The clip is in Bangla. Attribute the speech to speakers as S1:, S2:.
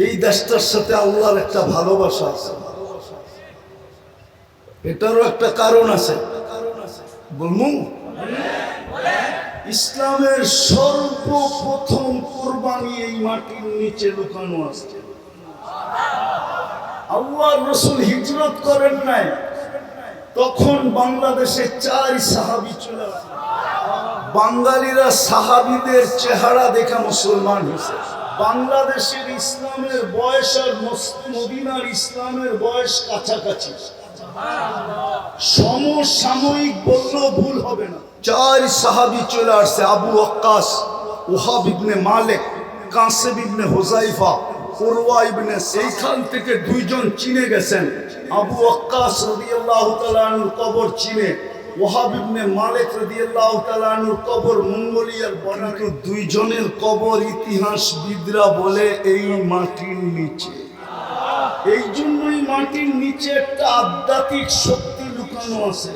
S1: এই দেশটার সাথে আল্লাহর একটা ভালোবাসা আছে, এটারও একটা কারণ আছে। বলমু, ইসলামের সর্বপ্রথম কোরবানি এই মাটির নিচে লুকানো আছে। আল্লাহর রাসূল হিজরত করেন নাই, তখন বাংলাদেশে 4 সাহাবী চলে আসে। বাঙালিরা সাহাবীদের চেহারা দেখা মুসলমান হয়েছে। বাংলাদেশের ইসলামের বয়স আর মদিনার ইসলামের বয়স কাছাকাছি, সমসাময়িক বললেও ভুল হবে না। 4 সাহাবী চলে আসছে, আবু ওয়াক্কাস, ওহাব ইবনে মালিক, কাসেম ইবনে হুযাইফা, উরওয়া ইবনে। সেইখান থেকে 2 জন চিনে গেছেন। আবু ওয়াক্কাস রাদিয়াল্লাহু তাআলা আনহুর কবর চিনে, ওহাব ইবনে মালিক রাদিয়াল্লাহু তাআলা আনহুর কবর মঙ্গোলিয়ার বর্ডারে। 2 জনের কবর ইতিহাসবিদরা বলে এই মাটির নিচে। এই জন্যই মাটির নিচে একটা আধ্যাত্মিক শক্তি লুকানো আছে।